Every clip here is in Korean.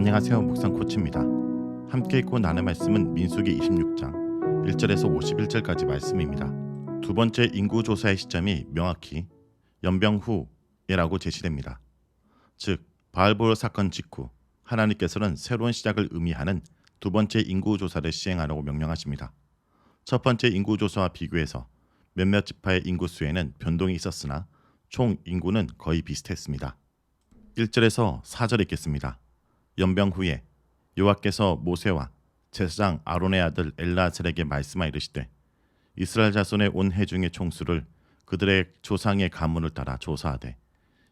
안녕하세요. 묵상 코치입니다. 함께 읽고 나눌 말씀은 민수기 26장 1절에서 51절까지 말씀입니다. 두 번째 인구 조사의 시점이 명확히 연병 후에라고 제시됩니다. 즉 바알보르 사건 직후 하나님께서는 새로운 시작을 의미하는 두 번째 인구 조사를 시행하라고 명령하십니다. 첫 번째 인구 조사와 비교해서 몇몇 지파의 인구 수에는 변동이 있었으나 총 인구는 거의 비슷했습니다. 1절에서 4절 읽겠습니다. 연병 후에 여호와께서 모세와 제사장 아론의 아들 엘르아살에게 말씀하 이르시되 이스라엘 자손의 온 회중의 총수를 그들의 조상의 가문을 따라 조사하되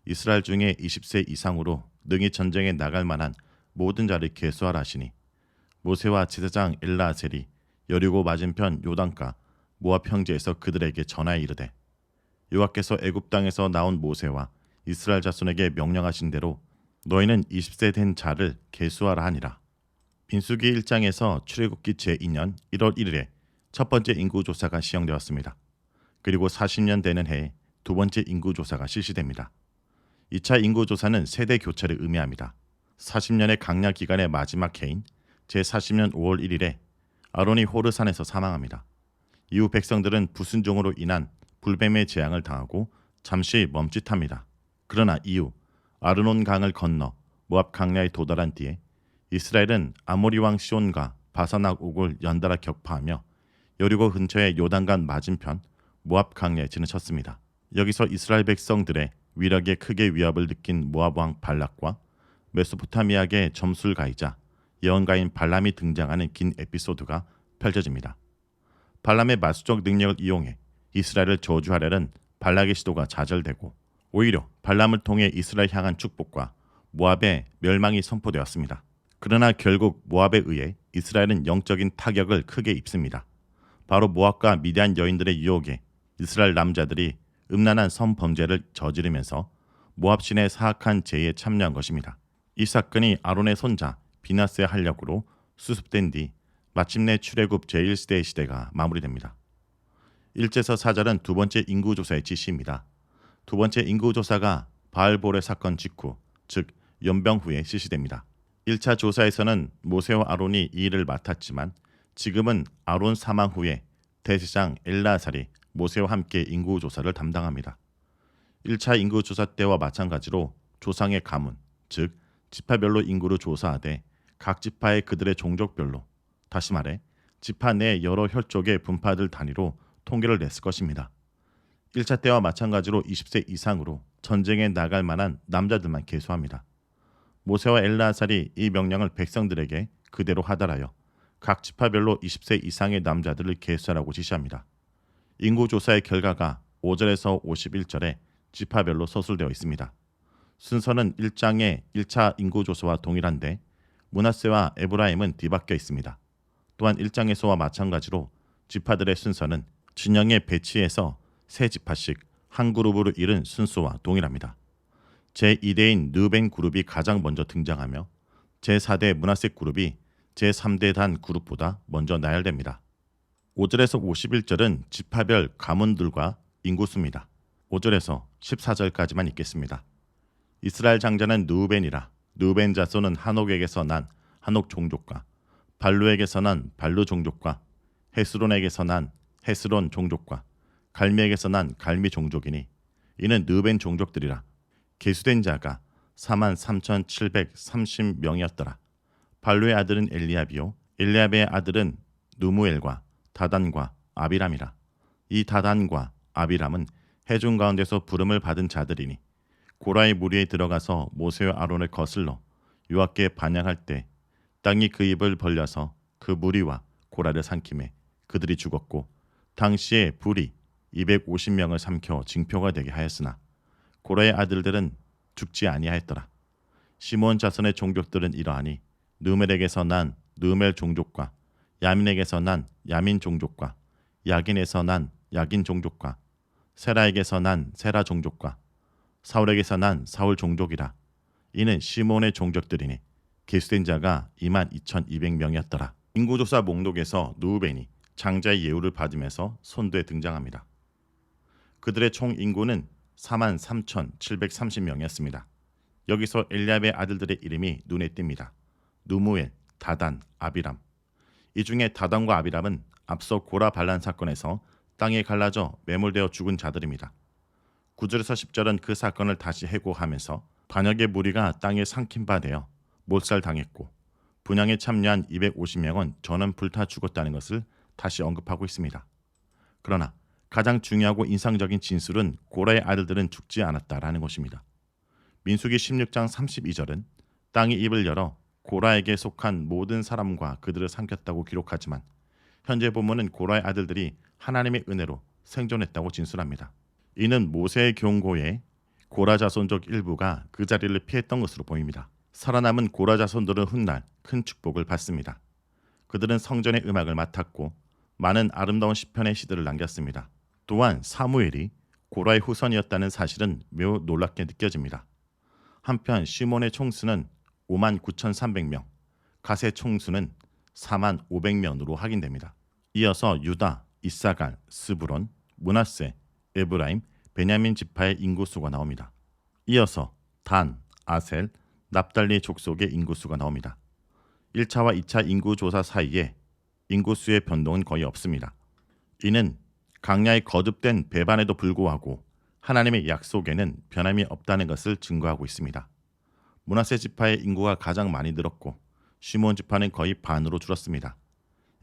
이스라엘 중에 20세 이상으로 능히 전쟁에 나갈 만한 모든 자를 계수하라 하시니 모세와 제사장 엘르아살이 여리고 맞은편 요단가 모압 평지에서 그들에게 전하여 이르되 여호와께서 애굽 땅에서 나온 모세와 이스라엘 자손에게 명령하신 대로 너희는 20세 된 자를 계수하라 하니라. 민수기 1장에서 출애굽기 제2년 1월 1일에 첫 번째 인구조사가 시행되었습니다. 그리고 40년 되는 해에 두 번째 인구조사가 실시됩니다. 2차 인구조사는 세대 교체를 의미합니다. 40년의 강약 기간의 마지막 해인 제40년 5월 1일에 아론이 호르산에서 사망합니다. 이후 백성들은 불순종으로 인한 불뱀의 재앙을 당하고 잠시 멈칫합니다. 그러나 이후 아르논 강을 건너 모압 강야에 도달한 뒤에 이스라엘은 아모리 왕 시온과 바산 옥을 연달아 격파하며 여리고 근처의 요단강 맞은편 모압 강야에 진을 쳤습니다. 여기서 이스라엘 백성들의 위력에 크게 위협을 느낀 모압 왕 발락과 메소포타미아의 점술가이자 예언가인 발람이 등장하는 긴 에피소드가 펼쳐집니다. 발람의 마수적 능력을 이용해 이스라엘을 저주하려는 발락의 시도가 좌절되고 오히려 발람을 통해 이스라엘 향한 축복과 모압의 멸망이 선포되었습니다. 그러나 결국 모압에 의해 이스라엘은 영적인 타격을 크게 입습니다. 바로 모압과 미디안 여인들의 유혹에 이스라엘 남자들이 음란한 성범죄를 저지르면서 모압 신의 사악한 제의에 참여한 것입니다. 이 사건이 아론의 손자 비나스의 활력으로 수습된 뒤 마침내 출애굽 제1세대의 시대가 마무리됩니다. 1절에서 4절은 두 번째 인구조사의 지시입니다. 두 번째 인구조사가 바알보르 사건 직후, 즉 연병 후에 실시됩니다. 1차 조사에서는 모세와 아론이 이 일을 맡았지만 지금은 아론 사망 후에 대제사장 엘르아살이 모세와 함께 인구조사를 담당합니다. 1차 인구조사 때와 마찬가지로 조상의 가문, 즉 지파별로 인구를 조사하되 각 지파의 그들의 종족별로, 다시 말해 지파 내 여러 혈족의 분파들 단위로 통계를 냈을 것입니다. 1차 때와 마찬가지로 20세 이상으로 전쟁에 나갈 만한 남자들만 계수합니다. 모세와 엘르아살이 이 명령을 백성들에게 그대로 하달하여 각 지파별로 20세 이상의 남자들을 계수하라고 지시합니다. 인구조사의 결과가 5절에서 51절에 지파별로 서술되어 있습니다. 순서는 1장의 1차 인구조사와 동일한데 므낫세와 에브라임은 뒤바뀌어 있습니다. 또한 1장에서와 마찬가지로 지파들의 순서는 진영의 배치에서 세 지파씩 한 그룹으로 이른 순서와 동일합니다. 제2대인 르벤 그룹이 가장 먼저 등장하며 제4대 므낫세 그룹이 제3대 단 그룹보다 먼저 나열됩니다. 5절에서 51절은 지파별 가문들과 인구수입니다. 5절에서 14절까지만 읽겠습니다. 이스라엘 장자는 르우벤이라 르우벤 자손은 한옥에게서 난 한옥 종족과 발루에게서 난 발루 종족과 헤스론에게서 난 헤스론 종족과 갈미에게서 난 갈미 종족이니 이는 르우벤 종족들이라. 계수된 자가 43,730명이었더라. 발루의 아들은 엘리압이요 엘리압의 아들은 누무엘과 다단과 아비람이라. 이 다단과 아비람은 회중 가운데서 부름을 받은 자들이니 고라의 무리에 들어가서 모세와 아론을 거슬러 여호와께 반역할 때 땅이 그 입을 벌려서 그 무리와 고라를 삼키매 그들이 죽었고 당시에 불이 250명을 삼켜 징표가 되게 하였으나 고라의 아들들은 죽지 아니하였더라. 시몬 자손의 종족들은 이러하니 느멜에게서 난 느멜 종족과 야민에게서 난 야민 종족과 야긴에서 난 야긴 종족과 세라에게서 난 세라 종족과 사울에게서 난 사울 종족이라. 이는 시몬의 종족들이니 계수된 자가 22,200명이었더라. 인구조사 목록에서 르우벤이 장자의 예우를 받으면서 선두에 등장합니다. 그들의 총 인구는 43,730명이었습니다. 여기서 엘리압의 아들들의 이름이 눈에 띕니다. 느무엘, 다단, 아비람. 이 중에 다단과 아비람은 앞서 고라 반란 사건에서 땅에 갈라져 매몰되어 죽은 자들입니다. 9절에서 10절은 그 사건을 다시 해고하면서 반역의 무리가 땅에 삼킨 바 되어 몰살당했고 분향에 참여한 250명은 전원 불타 죽었다는 것을 다시 언급하고 있습니다. 그러나 가장 중요하고 인상적인 진술은 고라의 아들들은 죽지 않았다라는 것입니다. 민수기 16장 32절은 땅이 입을 열어 고라에게 속한 모든 사람과 그들을 삼켰다고 기록하지만 현재 본문은 고라의 아들들이 하나님의 은혜로 생존했다고 진술합니다. 이는 모세의 경고에 고라 자손족 일부가 그 자리를 피했던 것으로 보입니다. 살아남은 고라 자손들은 훗날 큰 축복을 받습니다. 그들은 성전의 음악을 맡았고 많은 아름다운 시편의 시들을 남겼습니다. 또한 사무엘이 고라의 후손이었다는 사실은 매우 놀랍게 느껴집니다. 한편 시몬의 총수는 59,300명, 갓의 총수는 45,000명으로 확인됩니다. 이어서 유다, 이사갈, 스브론, 므낫세, 에브라임, 베냐민 지파의 인구수가 나옵니다. 이어서 단, 아셀, 납달리 족속의 인구수가 나옵니다. 1차와 2차 인구조사 사이에 인구수의 변동은 거의 없습니다. 이는 강야의 거듭된 배반에도 불구하고 하나님의 약속에는 변함이 없다는 것을 증거하고 있습니다. 므낫세 지파의 인구가 가장 많이 늘었고 시므온 지파는 거의 반으로 줄었습니다.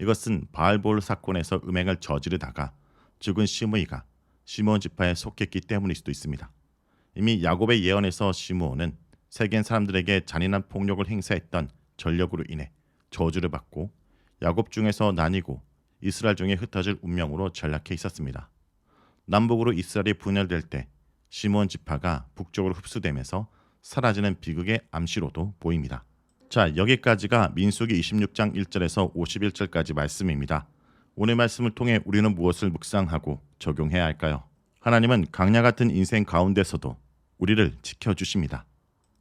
이것은 바알볼 사건에서 음행을 저지르다가 죽은 시므이가 시므온 지파에 속했기 때문일 수도 있습니다. 이미 야곱의 예언에서 시므온은 세겜 사람들에게 잔인한 폭력을 행사했던 전력으로 인해 저주를 받고 야곱 중에서 나뉘고 이스라엘 중에 흩어질 운명으로 전락해 있었습니다. 남북으로 이스라엘이 분열될 때 시므온 지파가 북쪽으로 흡수되면서 사라지는 비극의 암시로도 보입니다. 자, 여기까지가 민수기 26장 1절에서 51절까지 말씀입니다. 오늘 말씀을 통해 우리는 무엇을 묵상하고 적용해야 할까요? 하나님은 강야 같은 인생 가운데서도 우리를 지켜주십니다.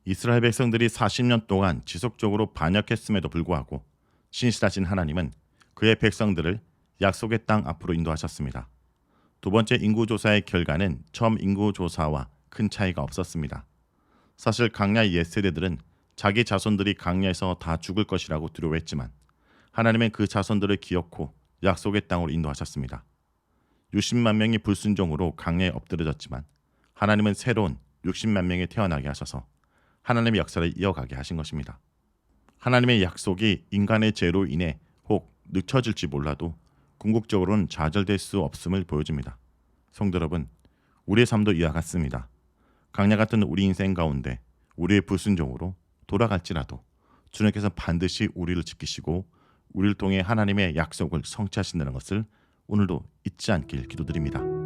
이스라엘 백성들이 40년 동안 지속적으로 반역했음에도 불구하고 신실하신 하나님은 그의 백성들을 약속의 땅 앞으로 인도하셨습니다. 두 번째 인구조사의 결과는 처음 인구조사와 큰 차이가 없었습니다. 사실 강야의 옛세대들은 자기 자손들이 강야에서 다 죽을 것이라고 두려워했지만 하나님은 그 자손들을 기어코 약속의 땅으로 인도하셨습니다. 60만 명이 불순종으로 강야에 엎드려졌지만 하나님은 새로운 60만 명이 태어나게 하셔서 하나님의 역사를 이어가게 하신 것입니다. 하나님의 약속이 인간의 죄로 인해 혹 늦춰질지 몰라도 궁극적으로는 좌절될 수 없음을 보여줍니다. 성도 여러분, 우리의 삶도 이와 같습니다. 강야 같은 우리 인생 가운데 우리의 불순종으로 돌아갈지라도 주님께서 반드시 우리를 지키시고 우리를 통해 하나님의 약속을 성취하신다는 것을 오늘도 잊지 않길 기도드립니다.